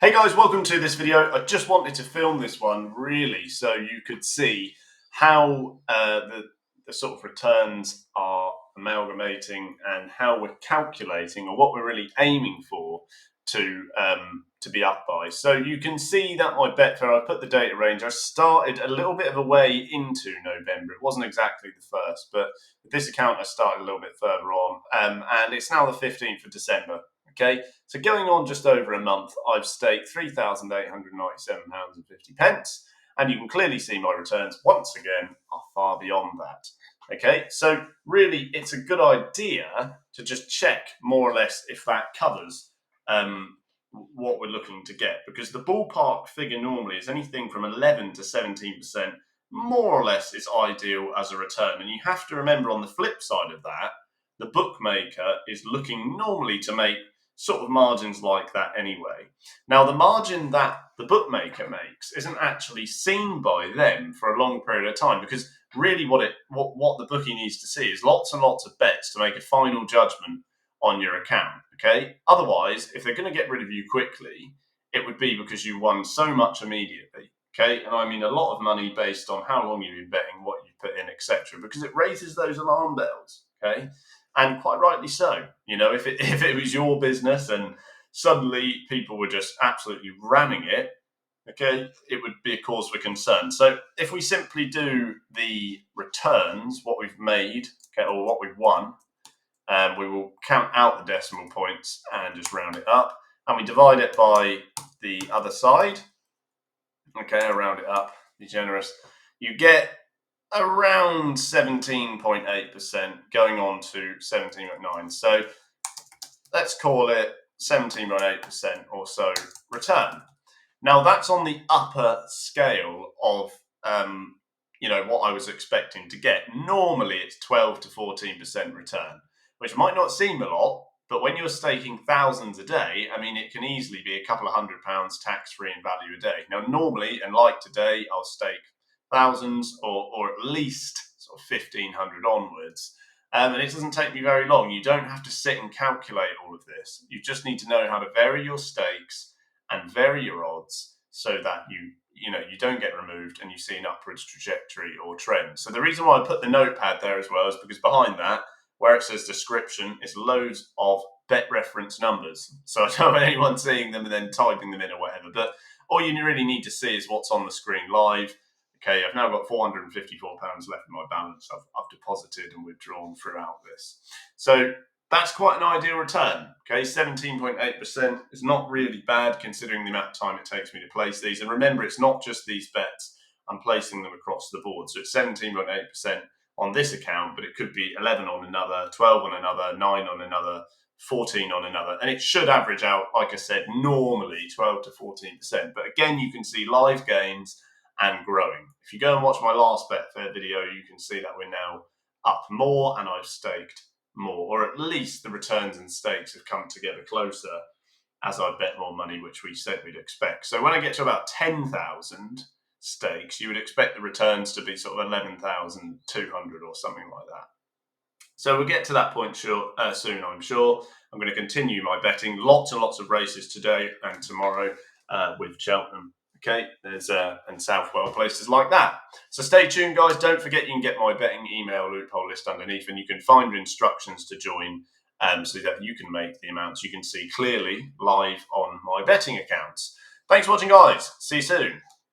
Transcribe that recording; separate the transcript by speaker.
Speaker 1: Hey guys, welcome to this video. I just wanted to film this one really so you could see how the sort of returns are amalgamating and how we're calculating or what we're really aiming for to be up by. So you can see that my Betfair, I put the data range, I started a little bit of a way into November. It wasn't exactly the first, but with this account I started a little bit further on, and it's now the 15th of December. Okay, so going on just over a month, I've staked £3,897.50, and you can clearly see my returns once again are far beyond that. Okay, so really it's a good idea to just check more or less if that covers what we're looking to get, because the ballpark figure normally is anything from 11 to 17%, more or less is ideal as a return. And you have to remember, on the flip side of that, the bookmaker is looking normally to make sort of margins like that anyway. Now, the margin that the bookmaker makes isn't actually seen by them for a long period of time, because really what the bookie needs to see is lots and lots of bets to make a final judgment on your account. Okay, otherwise, if they're going to get rid of you quickly, it would be because you won so much immediately. Okay, and I mean a lot of money based on how long you've been betting, what you put in, etc., because it raises those alarm bells. Okay, and quite rightly so. You know, if it was your business and suddenly people were just absolutely ramming it, okay, it would be a cause for concern. So if we simply do the returns, what we've made, okay, or what we've won, we will count out the decimal points and just round it up, and we divide it by the other side. Okay, I'll round it up, be generous. You get around 17.8% going on to 17.9%. So let's call it 17.8% or so return. Now that's on the upper scale of what I was expecting to get. Normally it's 12 to 14% return, which might not seem a lot, but when you're staking thousands a day, I mean, it can easily be a couple of £100 tax-free in value a day. Now, normally, and like today, I'll stake thousands or at least sort of 1,500 onwards. And it doesn't take me very long. You don't have to sit and calculate all of this. You just need to know how to vary your stakes and vary your odds so that you don't get removed and you see an upwards trajectory or trend. So the reason why I put the notepad there as well is because behind that, where it says description, is loads of bet reference numbers. So I don't want anyone seeing them and then typing them in or whatever. But all you really need to see is what's on the screen live. Okay, I've now got £454 left in my balance. I've deposited and withdrawn throughout this. So that's quite an ideal return. Okay, 17.8% is not really bad considering the amount of time it takes me to place these. And remember, it's not just these bets. I'm placing them across the board. So it's 17.8% on this account, but it could be 11 on another, 12 on another, 9 on another, 14 on another. And it should average out, like I said, normally 12 to 14%. But again, you can see live gains and growing. If you go and watch my last Betfair video, you can see that we're now up more and I've staked more, or at least the returns and stakes have come together closer as I bet more money, which we said we'd expect. So when I get to about 10,000 stakes, you would expect the returns to be sort of 11,200 or something like that. So we'll get to that point soon, I'm sure. I'm going to continue my betting. Lots and lots of races today and tomorrow with Cheltenham. Okay, there's and Southwell, places like that. So stay tuned, guys. Don't forget you can get my betting email loophole list underneath, and you can find instructions to join so that you can make the amounts you can see clearly live on my betting accounts. Thanks for watching, guys. See you soon.